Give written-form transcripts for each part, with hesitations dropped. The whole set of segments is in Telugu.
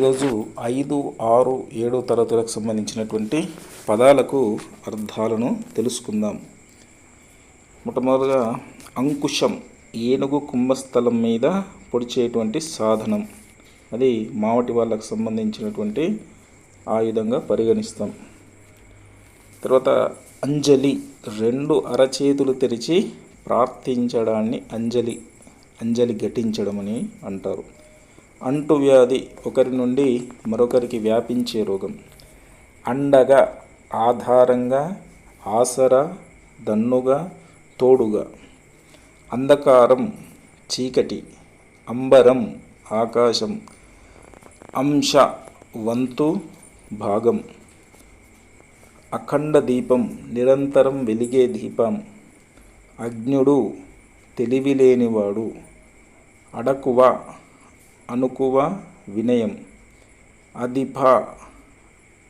ఈరోజు 5, 6, 7 తరగతులకు సంబంధించినటువంటి పదాలకు అర్థాలను తెలుసుకుందాం. మొట్టమొదటిగా అంకుశం, ఏనుగు కుంభస్థలం మీద పొడిచేటువంటి సాధనం. అది మావటి వాళ్ళకు సంబంధించినటువంటి ఆయుధంగా పరిగణిస్తాం. తర్వాత అంజలి, 2 అరచేతులు తెరిచి ప్రార్థించడాన్ని అంజలి ఘటించడం అని అంటారు. అంటువ్యాధి, ఒకరి నుండి మరొకరికి వ్యాపించే రోగం. అండగా, ఆధారంగా, ఆసరా, దన్నుగా, తోడుగా. అంధకారం, చీకటి. అంబరం, ఆకాశం. అంశ, వంతు, భాగం. అఖండ దీపం, నిరంతరం వెలిగే దీపం. అజ్ఞుడు, తెలివిలేనివాడు. అడకువ, అనుకువ, వినయం. అధిప,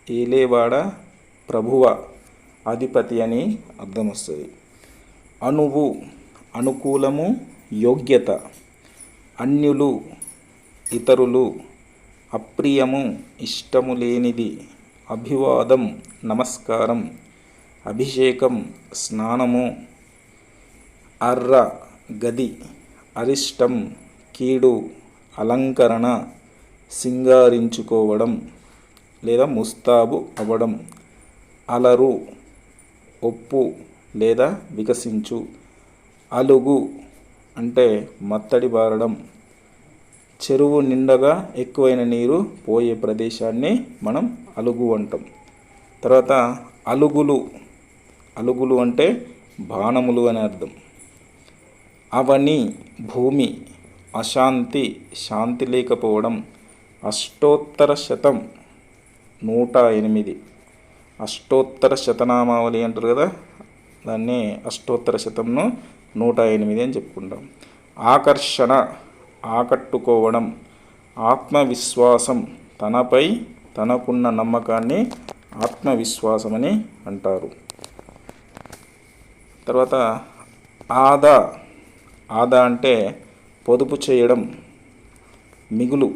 ఏలేవాడ, ప్రభువ, అధిపతి అని అర్థం వస్తుంది. అణువు, అనుకూలము, యోగ్యత. అన్యులు, ఇతరులు. అప్రియము, ఇష్టము లేనిది. అభివాదం, నమస్కారం. అభిషేకం, స్నానము. అర్ర, గది. అరిష్టం, కీడు. అలంకరణ, సింగారించుకోవడం లేదా ముస్తాబు అవ్వడం. అలరు, ఒప్పు లేదా వికసించు. అలుగు అంటే మత్తడి బారడం. చెరువు నిండగా ఎక్కువైన నీరు పోయే ప్రదేశాన్ని మనం అలుగు అంటాం. తర్వాత అలుగులు అంటే బాణములు అని అర్థం. అవని, భూమి. అశాంతి, శాంతి లేకపోవడం. అష్టోత్తర శతం, 108. అష్టోత్తర శతనామావళి అంటారు కదా, దాన్ని అష్టోత్తర శతంను 108 అని చెప్పుకుంటాం. ఆకర్షణ, ఆకట్టుకోవడం. ఆత్మవిశ్వాసం, తనపై తనకున్న నమ్మకాన్ని ఆత్మవిశ్వాసం అని అంటారు. తర్వాత ఆదా అంటే పొదుపు చేయడం, మిగులు.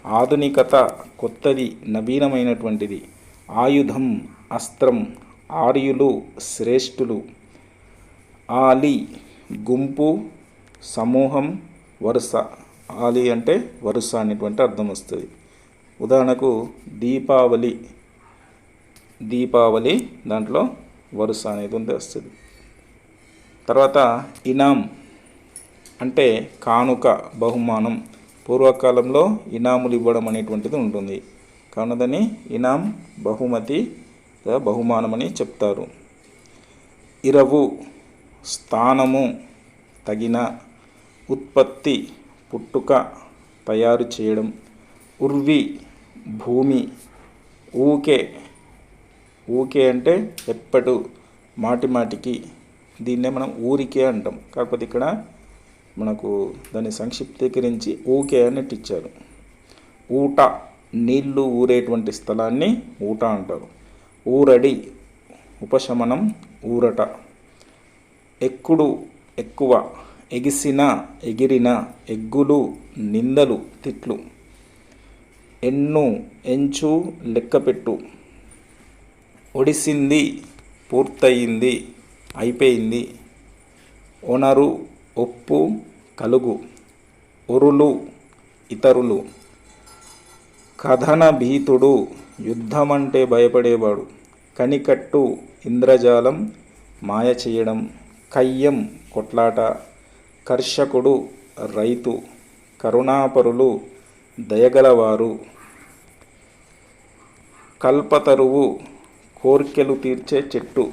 ఆధునికత, కొత్తది, నవీనమైనటువంటిది. ఆయుధం, అస్త్రం. ఆర్యులు, శ్రేష్ఠులు. ఆలి, గుంపు, సమూహం, వరుస. ఆలి అంటే వరుస అనేటువంటి అర్థం వస్తుంది. ఉదాహరణకు దీపావళి దాంట్లో వరుస అనేది వస్తుంది. తర్వాత ఇనాం అంటే కానుక, బహుమానం. పూర్వకాలంలో ఇనాములు ఇవ్వడం అనేటువంటిది ఉంటుంది, కావున దాన్ని ఇనాం, బహుమతి, బహుమానం అని చెప్తారు. ఇరవు, స్థానము, తగిన. ఉత్పత్తి, పుట్టుక, తయారు చేయడం. ఉర్వి, భూమి. ఊకే అంటే ఎప్పటి, మాటికి. దీన్నే మనం ఊరికే అంటాం, కాకపోతే ఇక్కడ మనకు దాన్ని సంక్షిప్తీకరించి ఊకే అని ఇచ్చారు. ఊట, నీళ్లు ఊరేటువంటి స్థలాన్ని ఊట అంటారు. ఊరడి, ఉపశమనం, ఊరట. ఎక్కుడు, ఎక్కువ. ఎగిసిన, ఎగిరిన. ఎగ్గులు, నిందలు, తిట్లు. ఎన్ను, ఎంచు, లెక్కపెట్టు. ఒడిసింది, పూర్తయింది, అయిపోయింది. ఒనరు, ఒప్పు, కలుగు. ఒరులు, ఇతరులు. కథన భీతుడు, యుద్ధమంటే భయపడేవాడు. కనికట్టు, ఇంద్రజాలం, మాయ చేయడం. కయ్యం, కొట్లాట. కర్షకుడు, రైతు. కరుణాపరులు, దయగలవారు. కల్పతరువు, కోర్కెలు తీర్చే చెట్టు.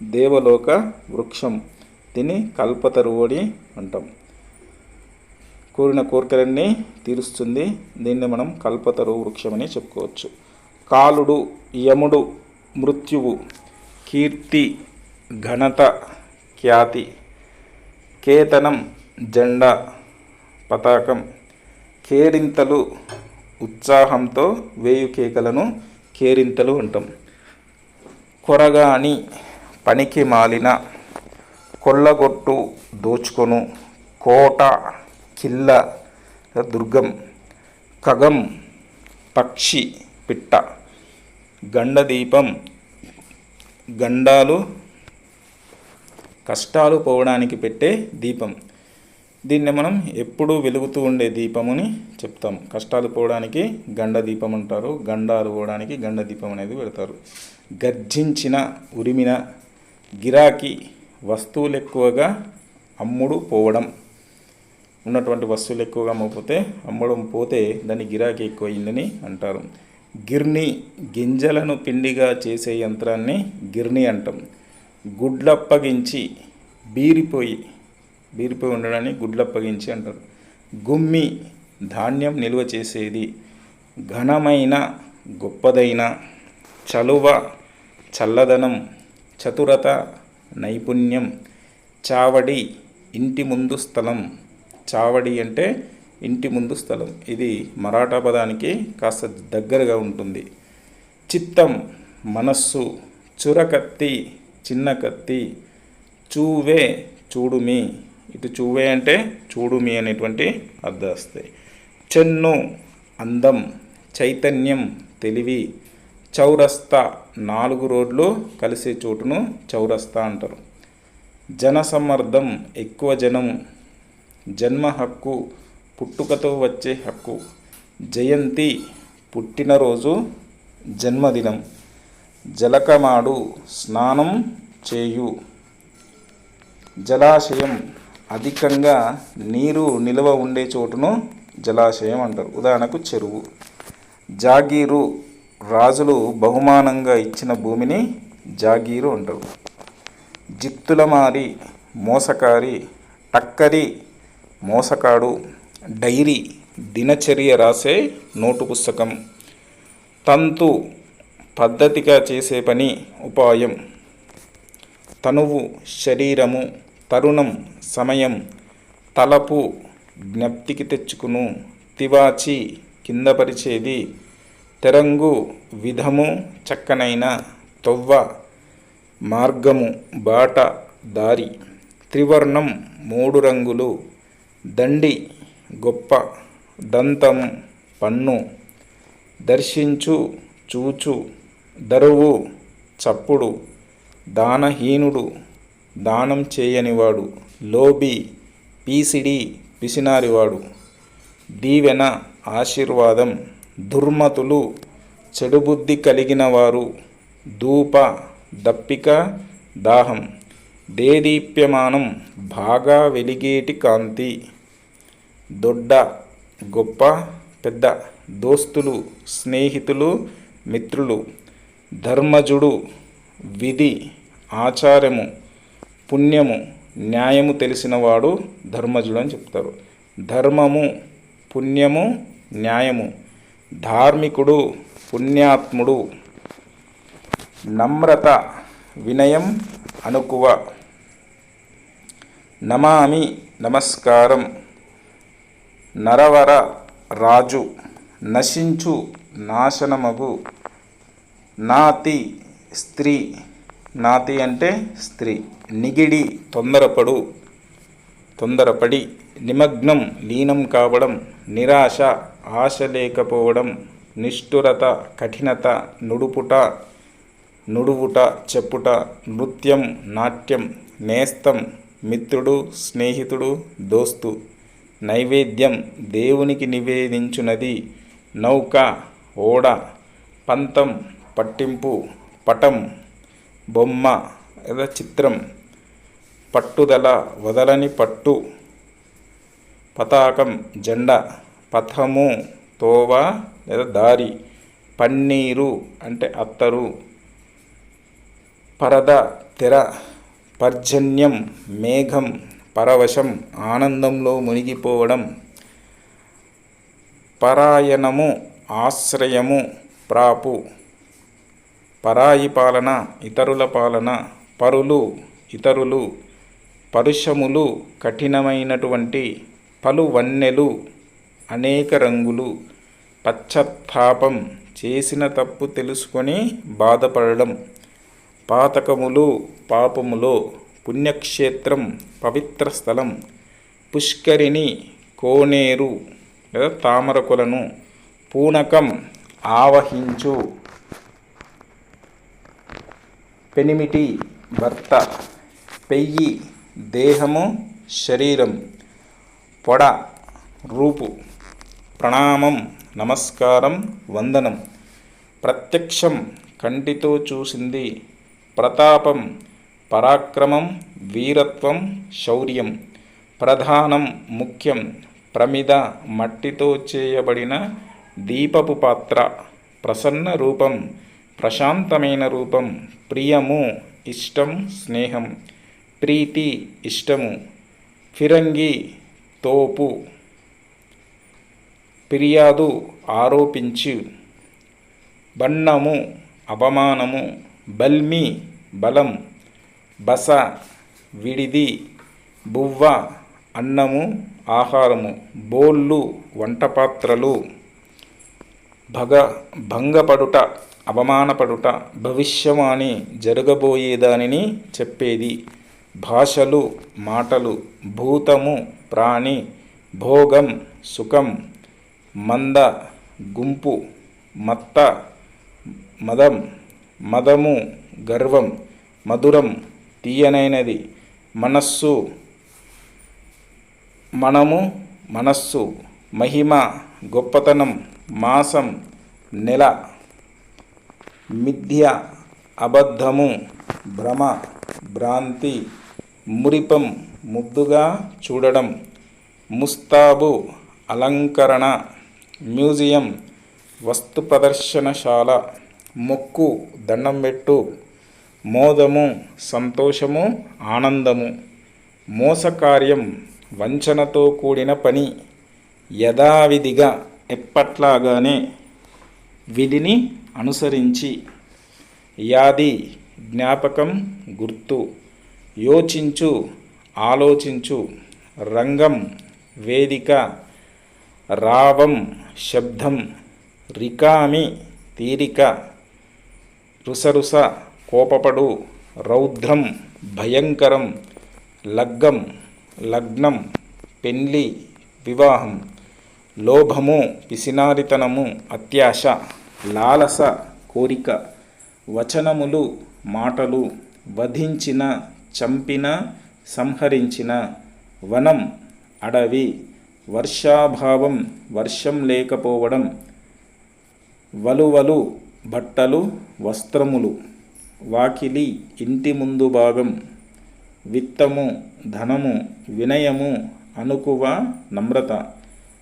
దేవలోక వృక్షం, దీన్ని కల్పతరువు అని అంటాం. కోరిన కోరికలన్నీ తీరుస్తుంది, దీన్ని మనం కల్పతరువు వృక్షం అని చెప్పుకోవచ్చు. కాలుడు, యముడు, మృత్యువు. కీర్తి, ఘనత, ఖ్యాతి. కేతనం, జెండా, పతాకం. కేరింతలు, ఉత్సాహంతో వేయు కేకలను కేరింతలు అంటాం. కొరగాని, పనికి మాలిన. కొల్లగొట్టు, దోచుకొను. కోట, కిల్ల, దుర్గం. ఖగం పక్షి పిట్ట. గండదీపం గండాలు కష్టాలు పోవడానికి పెట్టే దీపం. దీన్ని మనం ఎప్పుడూ వెలుగుతూ ఉండే దీపముని చెప్తాం. కష్టాలు పోవడానికి గండ దీపం అంటారు, గండాలు పోవడానికి గండ దీపం అనేది పెడతారు. గర్జించిన ఉరిమిన గిరాకీ వస్తువులు ఎక్కువగా అమ్ముడు పోవడం. ఉన్నటువంటి వస్తువులు ఎక్కువగా అమ్మకపోతే అమ్మడం పోతే దాన్ని గిరాకీ ఎక్కువైందని అంటారు. గిర్ని గింజలను పిండిగా చేసే యంత్రాన్ని గిర్ని అంటాం. గుడ్లప్పగించి బీరిపోయి ఉండడాన్ని గుడ్లప్పగించి అంటారు. గుమ్మి ధాన్యం నిల్వ చేసేది. ఘనమైన గొప్పదైన. చలువ చల్లదనం. చతురత నైపుణ్యం. చావడి ఇంటి ముందు స్థలం. చావడి అంటే ఇంటి ముందు స్థలం. ఇది మరాఠా పదానికి కాస్త దగ్గరగా ఉంటుంది. చిత్తం మనస్సు. చురకత్తి చిన్న కత్తి. చూవే చూడుమి. ఇటు చూవే అంటే చూడుమి అనేటువంటి అర్థం వస్తాయి. చెన్ను అందం. చైతన్యం తెలివి. చౌరస్తా 4 రోడ్లు కలిసే చోటును చౌరస్తా అంటారు. జనసమ్మర్దం ఎక్కువ జనం. జన్మ హక్కు పుట్టుకతో వచ్చే హక్కు. జయంతి పుట్టినరోజు జన్మదినం. జలకమాడు స్నానం చేయు. జలాశయం అధికంగా నీరు నిల్వ ఉండే చోటును జలాశయం అంటారు. ఉదాహరణకు చెరువు. జాగీరు రాజులు బహుమానంగా ఇచ్చిన భూమిని జాగీరు అంటారు. జిత్తులమారి మోసకారి. టక్కరి మోసకాడు. డైరీ దినచర్య రాసే నోటు పుస్తకం. తంతు పద్ధతిగా చేసే పని ఉపాయం. తనువు శరీరము. తరుణం సమయం. తలపు జ్ఞప్తికి తెచ్చుకును. తివాచి కిందపరిచేది. తెరంగు విధము చక్కనైన. తొవ్వ మార్గము బాట దారి. త్రివర్ణం 3 రంగులు. దండి గొప్ప. దంతం పన్ను. దర్శించు చూచు. దరువు చప్పుడు. దానహీనుడు దానం చేయనివాడు. లోబి పీసిడి పిసినారివాడు. దీవెన ఆశీర్వాదం. దుర్మతులు చెడుబుద్ధి కలిగిన వారు. ధూప దప్పిక దాహం. దేదీప్యమానం బాగా వెలిగేటి కాంతి. దొడ్డ గొప్ప పెద్ద. దోస్తులు స్నేహితులు మిత్రులు. ధర్మజుడు విధి ఆచారము. పుణ్యము న్యాయము తెలిసినవాడు ధర్మజుడు అని చెప్తారు. ధర్మము పుణ్యము న్యాయము. ధార్మికుడు పుణ్యాత్ముడు. నమ్రత వినయం అనుకువ. నమామి నమస్కారం. నరవర రాజు. నశించు నాశనమగు. నాతి స్త్రీ. నాతి అంటే స్త్రీ. నిగిడి తొందరపడి. నిమగ్నం లీనం కావడం. నిరాశ ఆశ లేకపోవడం. నిష్ఠురత కఠినత. నుడువుట చెప్పుట. నృత్యం నాట్యం. నేస్తం మిత్రుడు స్నేహితుడు దోస్తు. నైవేద్యం దేవునికి నివేదించునది. నౌక ఓడ. పంతం పట్టింపు. పటం బొమ్మ లేదా చిత్రం. పట్టుదల వదలని పట్టు. పతాకం జెండా. పథము తోవ లేదా దారి. పన్నీరు అంటే అత్తరు. పరద తెర. పర్జన్యం మేఘం. పరవశం ఆనందంలో మునిగిపోవడం. పరాయణము ఆశ్రయము ప్రాపు. పరాయి పాలన ఇతరుల పాలన. పరులు ఇతరులు. పరుషములు కఠినమైనటువంటి. పలువన్నెలు అనేక రంగులు. పశ్చాత్తాపం చేసిన తప్పు తెలుసుకొని బాధపడడం. పాతకములు పాపములో. పుణ్యక్షేత్రం పవిత్ర స్థలం. పుష్కరిణి కోనేరు లేదా తామర కొలను. పూనకం ఆవహించు, పెనిమిటి భర్త, పెయ్యి దేహము శరీరం, పొడ రూపు, ప్రణామం నమస్కారం వందనం, ప్రత్యక్షం కంటితో చూసింది, ప్రతాపం పరాక్రమం వీరత్వం శౌర్యం, ప్రధానం ముఖ్యం, ప్రమిద మట్టితో చేయబడిన దీపపు పాత్ర, ప్రసన్న రూపం ప్రశాంతమైన రూపం, ప్రియము ఇష్టం స్నేహం, ప్రీతి ఇష్టము, ఫిరంగి తోపు, ఫిర్యాదు ఆరోపించు, బన్నము అవమానము, బల్మి బలం, బస విడిది, బువ్వ అన్నము ఆహారము, బోళ్ళు వంటపాత్రలు, భంగపడుట అవమానపడుట, భవిష్యవాణి జరగబోయేదానిని చెప్పేది, భాషలు మాటలు, భూతము ప్రాణి, భోగం సుఖం, మంద గుంపు, మత్త మదం, మదము గర్వం, మధురం తీయనైనది, మనస్సు మనము మనస్సు, మహిమ గొప్పతనం, మాసం నెల, మిథ్య అబద్ధము, భ్రమ భ్రాంతి, మురిపం ముద్దుగా చూడడం, ముస్తాబు అలంకరణ, మ్యూజియం వస్తు ప్రదర్శనశాల, మొక్కు దండం పెట్టు, మోదము సంతోషము ఆనందము, మోసకార్యం వంచనతో కూడిన పని, యథావిధిగా ఎప్పట్లాగానే విధిని అనుసరించి, యాది జ్ఞాపకం గుర్తు, యోచించు ఆలోచించు, రంగం వేదిక, రావం శబ్దం, రికామి తీరిక, రుసరుస కోపపడు, రౌద్రం భయంకరం, లగ్గం లగ్నం పెండ్లి వివాహం, లోభము పిసినారితనము అత్యాశ, లాలస కోరిక, వచనములు మాటలు, వధించిన చంపిన సంహరించిన, వనం అడవి, వర్షాభావం వర్షం లేకపోవడం, వలువలు బట్టలు వస్త్రములు, వాకిలి ఇంటి ముందు భాగం, విత్తము ధనము, వినయము అనుకువ నమ్రత,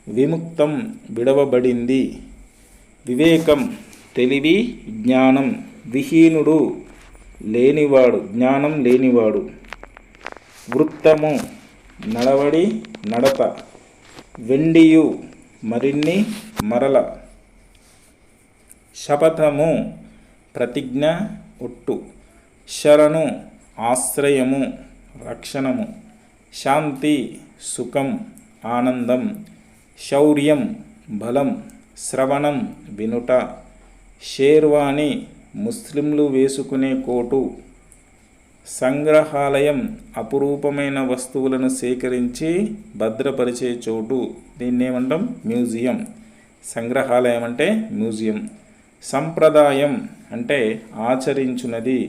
విముక్తం విడవబడింది, వివేకం తెలివి జ్ఞానం, విహీనుడు లేనివాడు జ్ఞానం లేనివాడు, వృత్తము నడవడి నడత, వెండియు మరిన్ని మరల, శపథము ప్రతిజ్ఞ ఒట్టు, శరణు ఆశ్రయము రక్షణము, శాంతి సుఖం ఆనందం, శౌర్యం బలం, శ్రవణం వినుట, షేర్వాణి ముస్లింలు వేసుకునే కోటు, సంగ్రహాలయం అపురూపమైన వస్తువులను సేకరించి భద్రపరిచే చోటు, దీన్ని ఏమంటాం మ్యూజియం. సంగ్రహాలయం అంటే మ్యూజియం. సంప్రదాయం అంటే ఆచరించున్నది,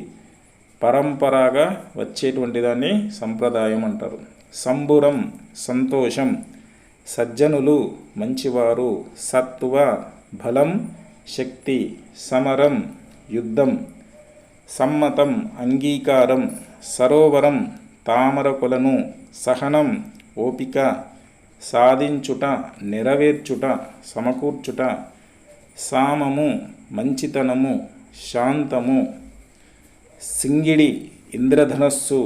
పరంపరగా వచ్చేటువంటి దాన్ని సంప్రదాయం అంటారు. సంబురం సంతోషం, సజ్జనులు మంచివారు, సత్వ బలం శక్తి, సమరం యుద్ధం, సమ్మతం అంగీకారం, సరోవరం తామర కొలను, సహనం ఓపిక, సాధించుట నెరవేర్చుట సమకూర్చుట, సామము మంచితనము, శాంతము, సింగిడి ఇంద్రధనస్సు,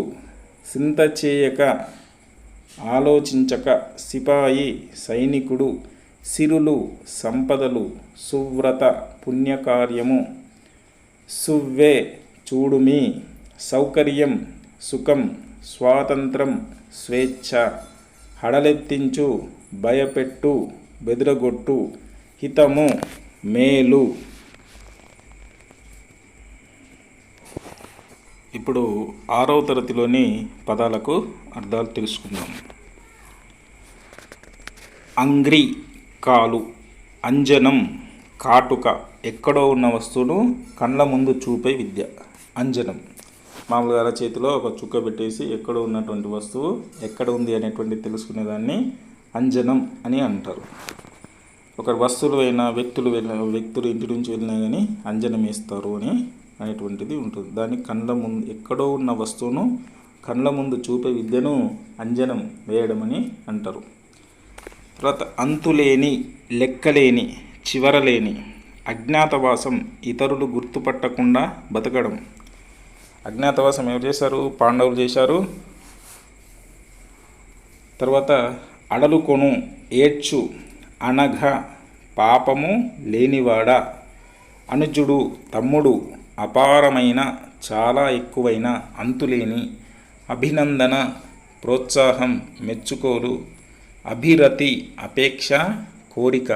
సింత చేయక ఆలోచించక, సిపాయి సైనికుడు, సిరులు సంపదలు, సువ్రత పుణ్యకార్యము, సువ్వే చూడుమి, సౌకర్యం సుఖం, స్వాతంత్రం స్వేచ్ఛ, హడలెత్తించు భయపెట్టు బెదరగొట్టు, హితము మేలు. ఇప్పుడు 6వ తరగతిలోని పదాలకు అర్థాలు తెలుసుకుందాం. అంగ్రి కాలు, అంజనం, కాటుక, ఎక్కడో ఉన్న వస్తువును కళ్ళ ముందు చూపే విద్య అంజనం. మామూలుగా అరచేతిలో ఒక చుక్క పెట్టేసి ఎక్కడ ఉన్నటువంటి వస్తువు ఎక్కడ ఉంది అనేటువంటి తెలుసుకునేదాన్ని అంజనం అని అంటారు. ఒక వస్తువులు అయినా వ్యక్తులు ఇంటి నుంచి వెళ్ళినా కానీ అంజనం వేస్తారు అనేటువంటిది ఉంటుంది. దాన్ని కళ్ళ ముందు ఎక్కడో ఉన్న వస్తువును కళ్ళ ముందు చూపే విద్యను అంజనం వేయడం అని అంటారు. తర్వాత అంతులేని, లెక్కలేని, చివరలేని, అజ్ఞాతవాసం, ఇతరులు గుర్తుపట్టకుండా బతకడం. అజ్ఞాతవాసం ఎవరు చేశారు? పాండవులు చేశారు. తర్వాత అడలుకొను, ఏడ్చు, అనఘ, పాపము లేనివాడ, అనుజుడు, తమ్ముడు, అపారమైన, చాలా ఎక్కువైన, అంతులేని, అభినందన, ప్రోత్సాహం, మెచ్చుకోలు, అభిరతి, అపేక్ష, కోరిక,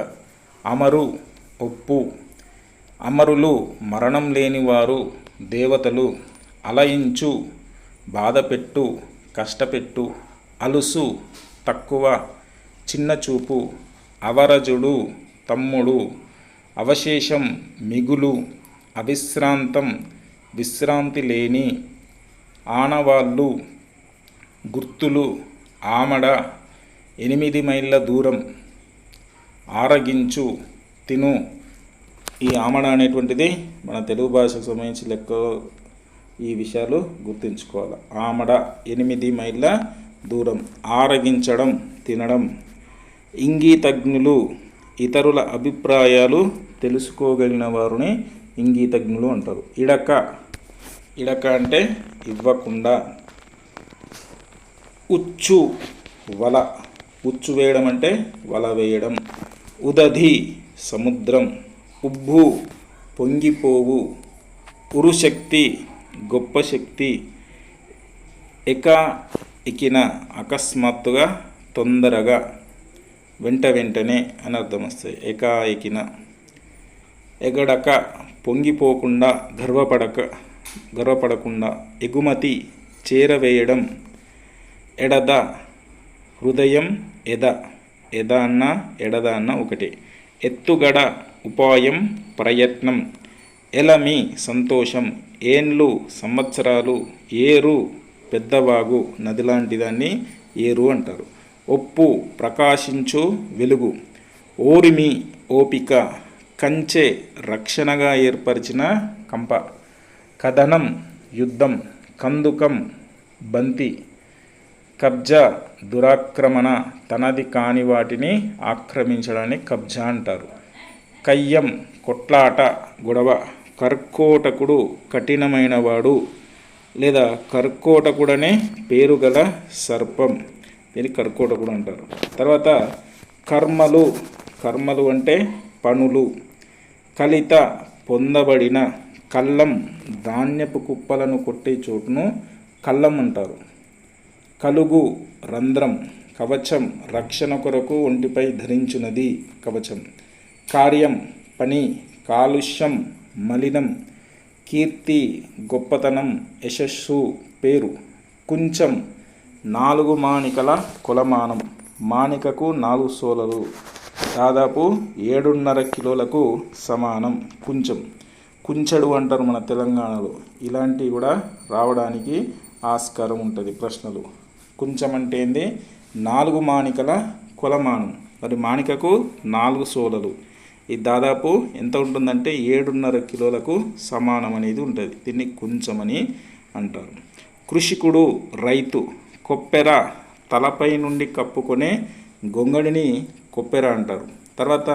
అమరు, ఒప్పు, అమరులు, మరణం లేనివారు, దేవతలు, అలయించు, బాధపెట్టు, కష్టపెట్టు, అలుసు, తక్కువ, చిన్నచూపు, అవరజుడు, తమ్ముడు, అవశేషం, మిగులు, అవిశ్రాంతం, విశ్రాంతి లేని, ఆనవాళ్ళు, గుర్తులు, ఆమడ, 8 మైళ్ళ దూరం, ఆరగించు, తిను. ఈ ఆమడ అనేటువంటిది మన తెలుగు భాషకు సంబంధించి లెక్క. ఈ విషయాలు గుర్తుంచుకోవాలి. ఆమడ 8 మైళ్ళ దూరం, ఆరగించడం, తినడం. ఇంగీతజ్ఞులు, ఇతరుల అభిప్రాయాలు తెలుసుకోగలిగిన వారిని ఇంగీతజ్ఞులు అంటారు. ఇడక అంటే ఇవ్వకుండా. ఉచ్చు, వల, ఉచ్చు వేయడం అంటే వల వేయడం. ఉదధి, సముద్రం. ఉబ్బు, పొంగిపోవు. ఉరుశక్తి, గొప్ప శక్తి. ఎకిన, అకస్మాత్తుగా, తొందరగా, వెంటనే అని అర్థం వస్తాయి. ఎకిన. ఎగడక, పొంగిపోకుండా, గర్వపడకుండా. ఎగుమతి, చేరవేయడం. ఎడద, హృదయం. ఎద అన్న ఎడద అన్న ఒకటే. ఎత్తుగడ, ఉపాయం, ప్రయత్నం. ఎలమి, సంతోషం. ఏండ్లు, సంవత్సరాలు. ఏరు, పెద్దవాగు, నది లాంటి దాన్ని ఏరు అంటారు. ఒప్పు, ప్రకాశించు, వెలుగు. ఓరిమి, ఓపిక. కంచె, రక్షణగా ఏర్పరిచిన కంప. కథనం, యుద్ధం. కందుకం, బంతి. కబ్జా, దురాక్రమణ, తనది కాని వాటిని ఆక్రమించడాన్ని కబ్జా అంటారు. కయ్యం, కొట్లాట, గొడవ. కర్కోటకుడు, కఠినమైనవాడు లేదా కర్కోటకుడనే పేరు గల సర్పం, దీన్ని కర్కోటకుడు అంటారు. తర్వాత కర్మలు అంటే పనులు. కలిత, పొందబడిన. కల్లం, ధాన్యపు కుప్పలను కొట్టే చోటును కల్లం అంటారు. కలుగు, రంధ్రం. కవచం, రక్షణ కొరకు ఒంటిపై ధరించున్నది కవచం. కార్యం, పని. కాలుష్యం, మలినం. కీర్తి, గొప్పతనం, యశస్సు, పేరు. కుంచం, 4 మాణికల కొలమానం. మాణికకు 4 సోలలు, దాదాపు 7.5 కిలోలకు సమానం కుంచం. కుంచెడు అంటారు మన తెలంగాణలో. ఇలాంటివి కూడా రావడానికి ఆస్కారం ఉంటుంది ప్రశ్నలు. కుంచం అంటే ఏంది? 4 మాణికల కొలమానం. మరి మాణికకు 4 సోలలు. ఇది దాదాపు ఎంత ఉంటుందంటే 7.5 కిలోలకు సమానం అనేది ఉంటుంది. దీన్ని కుంచమని అంటారు. కృషికుడు, రైతు. కొప్పెర, తలపై నుండి కప్పుకొనే గొంగడిని కొప్పెర అంటారు. తర్వాత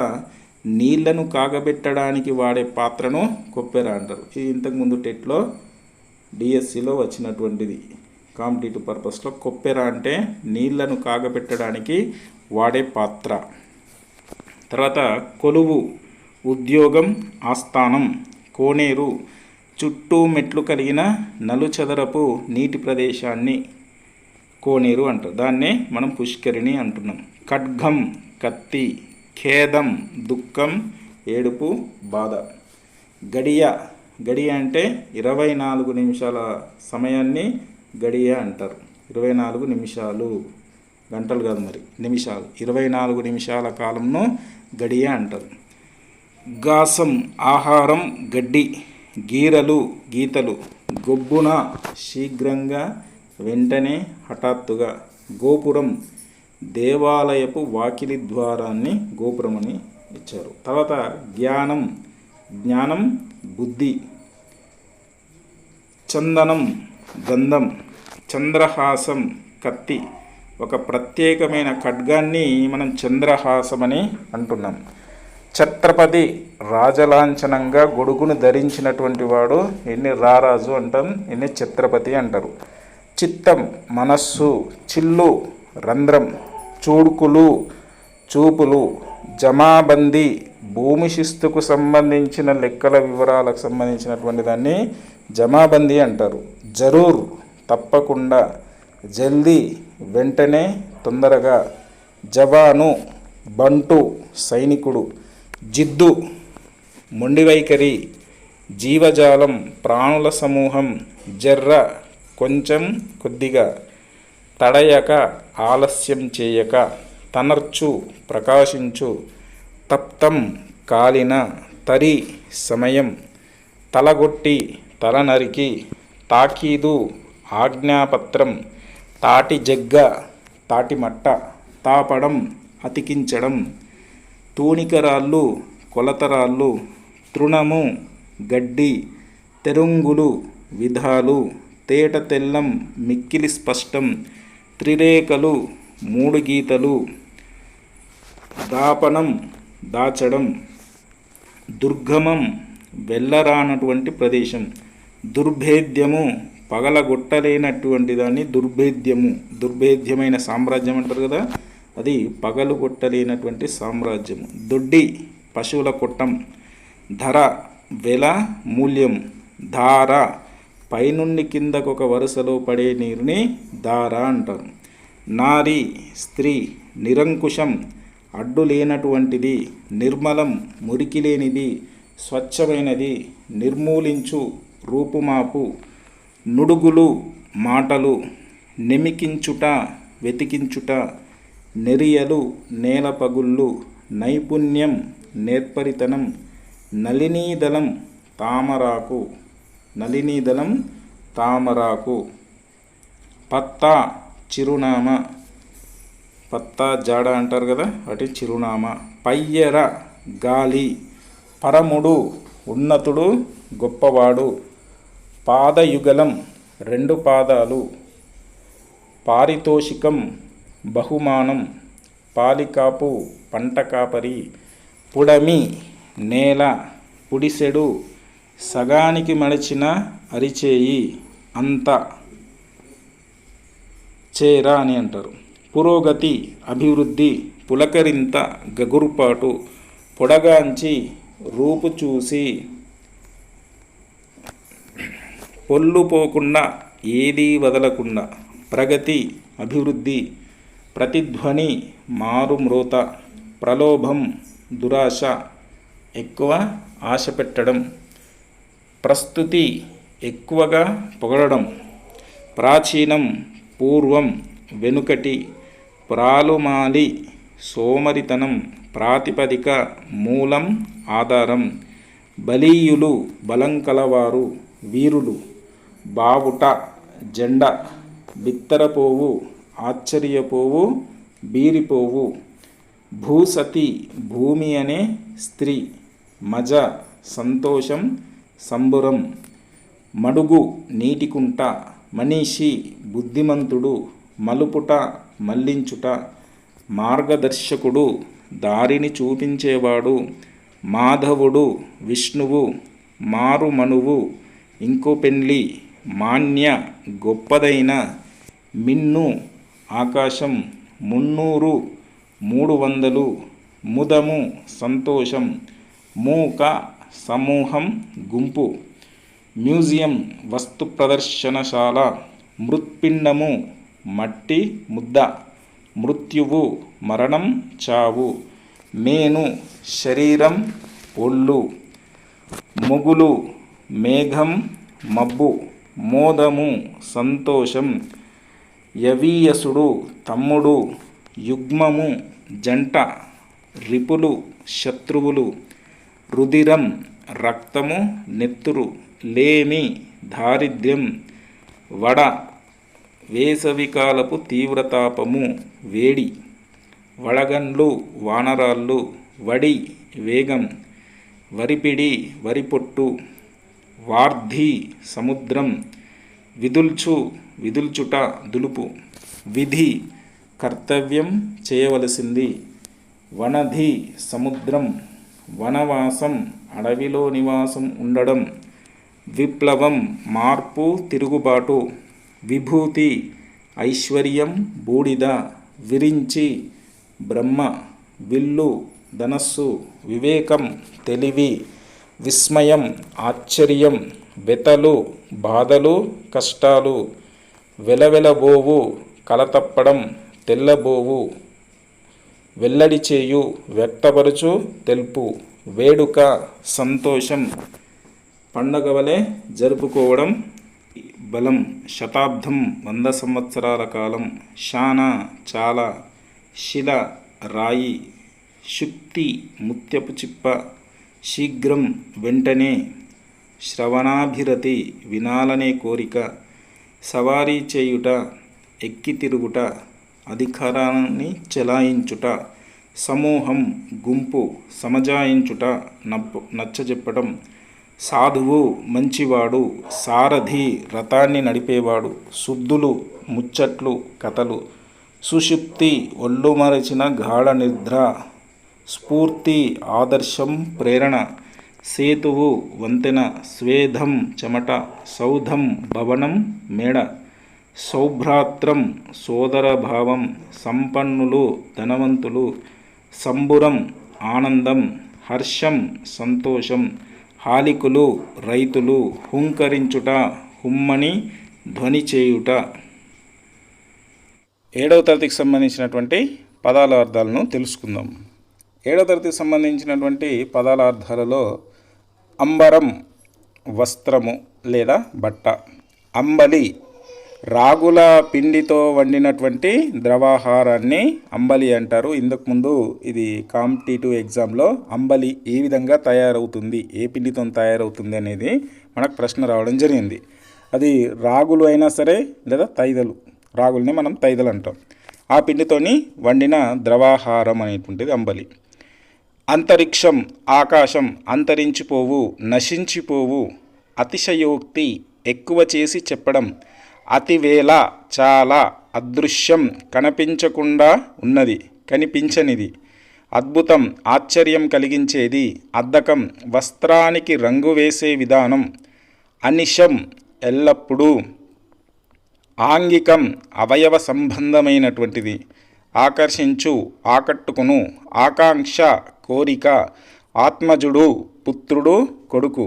నీళ్లను కాగబెట్టడానికి వాడే పాత్రను కొప్పెర అంటారు. ఇది ఇంతకుముందు టెట్లో డిఎస్సిలో వచ్చినటువంటిది. కాంపిటేటివ్ పర్పస్లో కొప్పెర అంటే నీళ్లను కాగబెట్టడానికి వాడే పాత్ర. తర్వాత కొలువు, ఉద్యోగం, ఆస్థానం. కోనేరు, చుట్టూ మెట్లు కలిగిన నలుచదరపు నీటి ప్రదేశాన్ని కోనేరు అంటారు. దాన్నే మనం పుష్కరిణి అంటున్నాం. ఖడ్గం, కత్తి. ఖేదం, దుఃఖం, ఏడుపు, బాధ. గడియ అంటే 24 నిమిషాల సమయాన్ని గడియ అంటారు. 24 నిమిషాలు, గంటలు కాదు మరి, నిమిషాలు. 24 నిమిషాల కాలంను గడియ అంటారు. గాసం ఆహారం గడ్డి, గీరలు గీతలు, గొబ్బున శీఘ్రంగా వెంటనే హఠాత్తుగా, గోపురం దేవాలయపు వాకిలి ద్వారాన్ని గోపురం అని ఇచ్చారు. తర్వాత జ్ఞానం జ్ఞానం బుద్ధి, చందనం గంధం, చంద్రహాసం కత్తి, ఒక ప్రత్యేకమైన ఖడ్గాన్ని మనం చంద్రహాసమని అంటున్నాం. ఛత్రపతి రాజలాంఛనంగా గొడుగును ధరించినటువంటి వాడు ఎన్ని రారాజు అంటాం, ఎన్ని ఛత్రపతి అంటారు. చిత్తం మనస్సు, చిల్లు రంధ్రం, చూడుకులు చూపులు, జమాబందీ భూమి శిస్తుకు సంబంధించిన లెక్కల వివరాలకు సంబంధించినటువంటి దాన్ని జమాబందీ అంటారు. జరూర్ తప్పకుండా, జల్దీ వెంటనే తొందరగా, జవాను బంటు సైనికుడు, జిద్దు మొండి వైఖరి, జీవజాలం ప్రాణుల సమూహం, జర్ర కొంచెం కొద్దిగా, తడయక ఆలస్యం చేయక, తనర్చు ప్రకాశించు, తప్తం కాలిన, తరి సమయం, తలగొట్టి తల నరికి, తాకీదు ఆజ్ఞాపత్రం, తాటి జగ్గ తాటిమట్ట, తాపడం అతికించడం, తూనికరాళ్ళు కొలతరాళ్ళు, తృణము గడ్డి, తెరుంగులు విధాలు, తేట తెల్లం మిక్కిలి స్పష్టం, త్రిరేఖలు మూడు గీతలు, దాపనం దాచడం, దుర్గమం వెళ్ళరానటువంటి ప్రదేశం, దుర్భేద్యము పగలగొట్టలేనటువంటి దాన్ని దుర్భేద్యము, దుర్భేద్యమైన సామ్రాజ్యం అంటారు కదా, అది పగలుగొట్టలేనటువంటి సామ్రాజ్యము. దొడ్డి పశువుల కొట్టం, ధర వెల మూల్యం, ధార పైనుండి కిందకు ఒక వరుసలో పడే నీరుని ధార అంటారు. నారి స్త్రీ, నిరంకుశం అడ్డు లేనటువంటిది, నిర్మలం మురికి లేనిది, స్వచ్ఛమైనది, నిర్మూలించు రూపుమాపు, నుడుగులు మాటలు, నెమికించుట వెతికించుట, నెరియలు నేలపగుళ్ళు, నైపుణ్యం నేర్పరితనం, నళినీదళం తామరాకు, నళినీదళం తామరాకు, పత్తా చిరునామా, పత్తా జాడ అంటారు కదా వాటి చిరునామా, పయ్యర గాలి, పరముడు ఉన్నతుడు గొప్పవాడు, పాదయుగలం రెండు పాదాలు, పారితోషికం బహుమానం, పాలికాపు పంట కాపరి, పుడమి నేల, పుడిసెడు సగానికి మడిచిన అరిచేయి, అంత చేర అని అంటారు. పురోగతి అభివృద్ధి, పులకరింత గగురుపాటు, పొడగాంచి రూపు చూసి, పొల్లు పోకుండా ఏదీ వదలకుండా, ప్రగతి అభివృద్ధి, ప్రతిధ్వని మారుమ్రోత, ప్రలోభం దురాశ ఎక్కువ ఆశ పెట్టడం, ప్రస్తుతి ఎక్కువగా పొగడడం, ప్రాచీనం పూర్వం వెనుకటి, ప్రాలుమాలి సోమరితనం, ప్రాతిపదిక మూలం ఆధారం, బలీయులు బలం కలవారు వీరులు, బావుట జెండ, బిత్తరపోవు ఆశ్చర్యపోవు బీరిపోవు, భూసతి భూమి అనే స్త్రీ, మజ సంతోషం సంబురం, మడుగు నీటికుంట, మనీషి బుద్ధిమంతుడు, మలుపుట మళ్లించుట, మార్గదర్శకుడు దారిని చూపించేవాడు, మాధవుడు విష్ణువు, మారుమనువు ఇంకో పెండ్లి, మాన్య గొప్పదైన, మిన్ను ఆకాశం, మున్నూరు 300, ముదము సంతోషం, మూక సమూహం గుంపు, మ్యూజియం వస్తు ప్రదర్శనశాల, మృత్పిండము మట్టి ముద్ద, మృత్యువు మరణం చావు, మేను శరీరం ఒళ్ళు, మొగులు మేఘం మబ్బు, మోదము సంతోషం, యవీయసుడు తమ్ముడు, యుగ్మము జంట, రిపులు శత్రువులు, రుధిరం రక్తము, నెత్తురు, లేమి దారిద్ర్యం, వడ వేసవికాలపు తీవ్రతాపము వేడి, వడగండ్లు వానరాళ్ళు, వడి వేగం, వరిపిడి వరిపొట్టు, వార్ధి సముద్రం, విదుల్చుట దులుపు, విధి కర్తవ్యం చేయవలసింది, వనధి సముద్రం, వనవాసం అడవిలో నివాసం ఉండడం, విప్లవం మార్పు తిరుగుబాటు, విభూతి ఐశ్వర్యం బూడిద, విరించి బ్రహ్మ, విల్లు ధనస్సు, వివేకం తెలివి, విస్మయం ఆశ్చర్యం, వెతలు బాధలు కష్టాలు, వెలవెలబోవు కలతప్పడం, తెల్లబోవు వెల్లడి చేయు, వ్యక్తపరచు తెలుపు, వేడుక సంతోషం, పండగ వలె జరుపుకోవడం, బలం శతాబ్దం 100 సంవత్సరాల కాలం, శాన చాలా, శిల రాయి, శుక్తి ముత్యపు చిప్ప, శీఘ్రం వెంటనే, శ్రవణాభిరతి వినాలనే కోరిక, సవారీ చేయుట ఎక్కి తిరుగుట, అధికారాన్ని చెలాయించుట, సమూహం గుంపు, సమజాయించుట నచ్చజెప్పడం, సాధువు మంచివాడు, సారథి రథాన్ని నడిపేవాడు, శుద్ధులు ముచ్చట్లు కథలు, సుషుప్తి ఒళ్ళు మరచిన గాఢ నిద్ర, స్ఫూర్తి ఆదర్శం ప్రేరణ, సేతువు వంతెన, స్వేదం చెమట, సౌధం భవనం మేడ, సౌభ్రాత్రం సోదరభావం, సంపన్నులు ధనవంతులు, సంబురం ఆనందం, హర్షం సంతోషం, హాలికులు రైతులు, హుంకరించుట హుమ్మని ధ్వని చేయుట. 7వ తరగతికి సంబంధించినటువంటి పదాల అర్థాలను తెలుసుకుందాం. 7వ తరగతికి సంబంధించినటువంటి పదాల అర్థాలలో అంబరం వస్త్రము లేదా బట్ట, అంబలి రాగుల పిండితో వండినటువంటి ద్రవాహారాన్ని అంబలి అంటారు. ఇంతకుముందు ఇది కాంపిటేటివ్ ఎగ్జామ్లో అంబలి ఏ విధంగా తయారవుతుంది, ఏ పిండితో తయారవుతుంది అనేది మనకు ప్రశ్న రావడం జరిగింది. అది రాగులు అయినా సరే లేదా తైదలు, రాగుల్ని మనం తైదలు అంటాం. ఆ పిండితోని వండిన ద్రవాహారం అనేటువంటిది అంబలి. అంతరిక్షం ఆకాశం, అంతరించిపోవు నశించిపోవు, అతిశయోక్తి ఎక్కువ చేసి చెప్పడం, అతివేళ చాలా, అదృశ్యం కనిపించకుండా ఉన్నది కనిపించనిది, అద్భుతం ఆశ్చర్యం కలిగించేది, అద్దకం వస్త్రానికి రంగు వేసే విధానం, అనిశం ఎల్లప్పుడూ, ఆంగికం అవయవ సంబంధమైనటువంటిది, ఆకర్షించు ఆకట్టుకును, ఆకాంక్ష కోరిక, ఆత్మజుడు పుత్రుడు కొడుకు,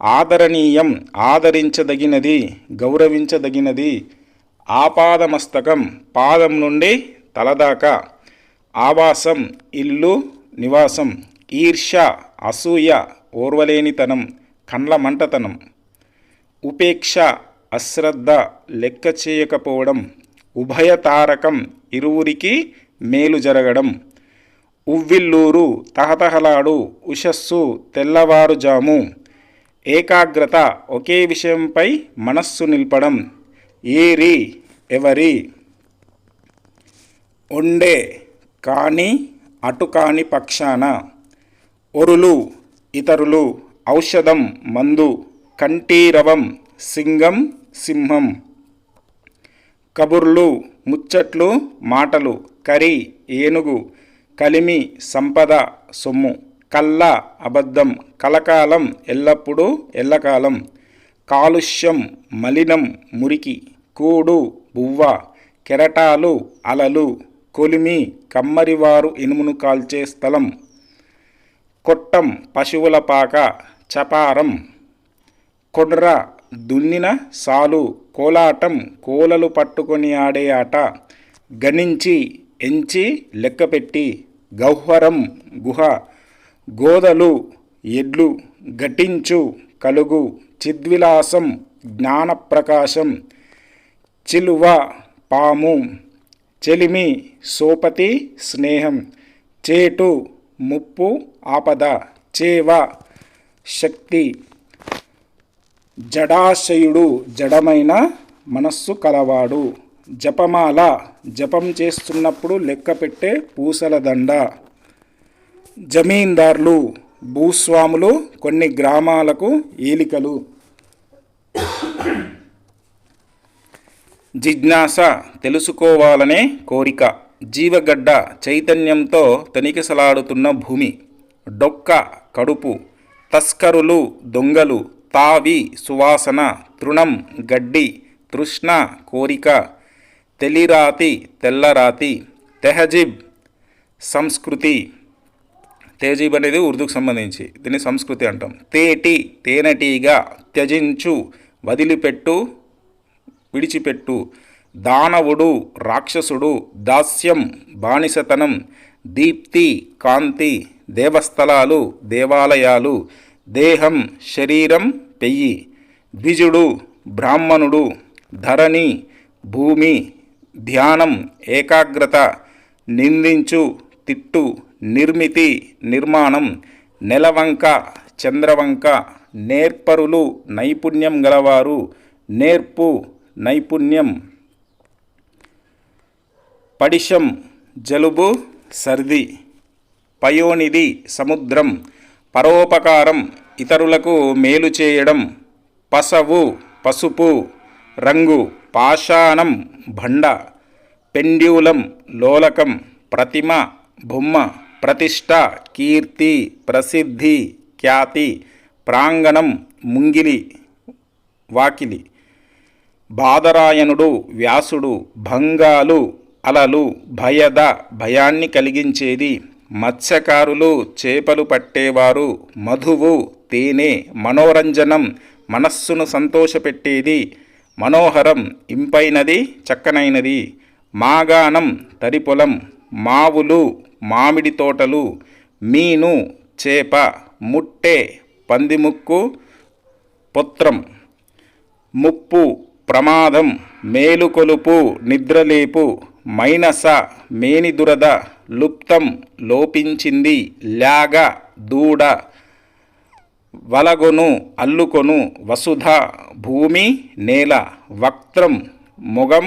ఆదరణీయం ఆదరించదగినది గౌరవించదగినది, ఆపాదమస్తకం పాదం నుండి తలదాకా, ఆవాసం ఇల్లు నివాసం, ఈర్ష్య అసూయ ఓర్వలేనితనం కండ్ల మంటతనం, ఉపేక్ష అశ్రద్ధ లెక్క చేయకపోవడం, ఉభయతారకం ఇరువురికి మేలు జరగడం, ఉవ్విల్లూరు తహతహలాడు, ఉషస్సు తెల్లవారుజాము, ఏకాగ్రత ఒకే విషయంపై మనస్సు నిల్పడం, ఏరి ఎవరి, ఉండే కాని అటు కాని పక్షాన, ఒరులు ఇతరులు, ఔషధం మందు, కంఠీరవం సింగం సింహం, కబుర్లు ముచ్చట్లు మాటలు, కరి ఏనుగు, కలిమి సంపద సొమ్ము, కల్ల అబద్ధం, కలకాలం ఎల్లప్పుడూ ఎల్లకాలం, కాలుష్యం మలినం మురికి, కూడు బువ్వ, కెరటాలు అలలు, కొలిమి కమ్మరివారు ఇనుమును కాల్చే స్థలం, కొట్టం పశువుల పాక, చపారం, కొడ్ర దున్నిన సాలు, కోలాటం కోలలు పట్టుకొని ఆడే ఆట, గణించి ఎంచి లెక్కపెట్టి, గహ్వరం గుహ, గోదలు ఎడ్లు, ఘటించు కలుగు, చిద్విలాసం జ్ఞానప్రకాశం, చిలువ పాము, చెలిమి సోపతి స్నేహం, చేటు ముప్పు ఆపద, చేవ శక్తి, జడాశయుడు జడమైన మనస్సు కలవాడు, జపమాల జపం చేస్తున్నప్పుడు లెక్క పెట్టే పూసల దండ, జమీందార్లు భూస్వాములు, కొన్ని గ్రామాలకు ఏలికలు, జిజ్ఞాస తెలుసుకోవాలనే కోరిక, జీవగడ్డ చైతన్యంతో తనికిసలాడుతున్న భూమి, డొక్క కడుపు, తస్కరులు దొంగలు, తావి సువాసన, తృణం గడ్డి, తృష్ణ కోరిక, తెలిరాతి తెల్లరాతి, తెహజిబ్ సంస్కృతి, తేజీబ్ అనేది ఉర్దూకు సంబంధించి దీన్ని సంస్కృతి అంటాం. తేటి తేనెటీగా, త్యజించు వదిలిపెట్టు విడిచిపెట్టు, దానవుడు రాక్షసుడు, దాస్యం బానిసతనం, దీప్తి కాంతి, దేవస్థలాలు దేవాలయాలు, దేహం శరీరం పెయ్యి, ద్విజుడు బ్రాహ్మణుడు, ధరణి భూమి, ధ్యానం ఏకాగ్రత, నిందించు తిట్టు, నిర్మితి నిర్మాణం, నెలవంక చంద్రవంక, నేర్పరులు నైపుణ్యం గలవారు, నేర్పు నైపుణ్యం, పడిశం జలుబు సర్ది, పయోనిధి సముద్రం, పరోపకారం ఇతరులకు మేలు చేయడం, పసవు పసుపు రంగు, పాషాణం బండ, పెండ్యూలం లోలకం, ప్రతిమ బొమ్మ, ప్రతిష్ట కీర్తి ప్రసిద్ధి ఖ్యాతి, ప్రాంగణం ముంగిలి వాకిలి, బాదరాయణుడు వ్యాసుడు, భంగాలు అలలు, భయద భయాన్ని కలిగించేది, మత్స్యకారులు చేపలు పట్టేవారు, మధువు తేనె, మనోరంజనం మనస్సును సంతోషపెట్టేది, మనోహరం ఇంపైనది చక్కనైనది, మాగాణం తరిపొలం, మావులు మామిడి తోటలు, మీను చేప, ముట్టె పందిముక్కు పొత్రం, ముప్పు ప్రమాదం, మేలుకొలుపు నిద్రలేపు, మైనస మేనిదురద, లుప్తం లోపించింది, లాగ దూడ, వలగొను అల్లుకొను, వసుధ భూమి నేల, వక్త్రం మొగం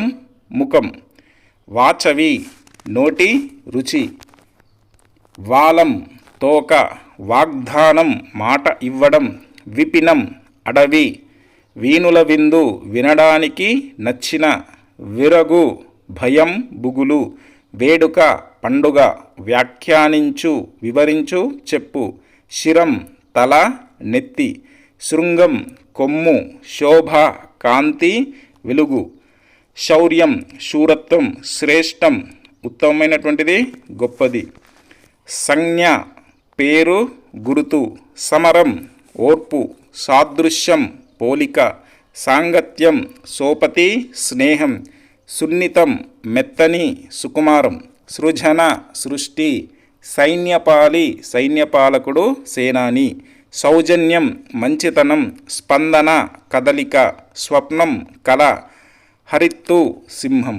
ముఖం, వాచవి నోటి రుచి, వాలం తోక, వాగ్దానం మాట ఇవ్వడం, విపినం అడవి, వీణుల విందు వినడానికి నచ్చిన, విరగు భయం బుగులు, వేడుక పండుగ, వ్యాఖ్యానించు వివరించు చెప్పు, శిరం తల నెత్తి, శృంగం కొమ్ము, శోభ కాంతి వెలుగు, శౌర్యం శూరత్వం, శ్రేష్టం ఉత్తమమైనటువంటిది గొప్పది, సంజ్ఞ పేరు గురుతు, సమరం ఓర్పు, సాదృశ్యం పోలిక, సాంగత్యం సోపతి స్నేహం, సున్నితం మెత్తని సుకుమారం, సృజన సృష్టి, సైన్యపాలి సైన్యపాలకుడు సేనాని, సౌజన్యం మంచితనం, స్పందన కదలిక, స్వప్నం కళ, హరిత్తు సింహం.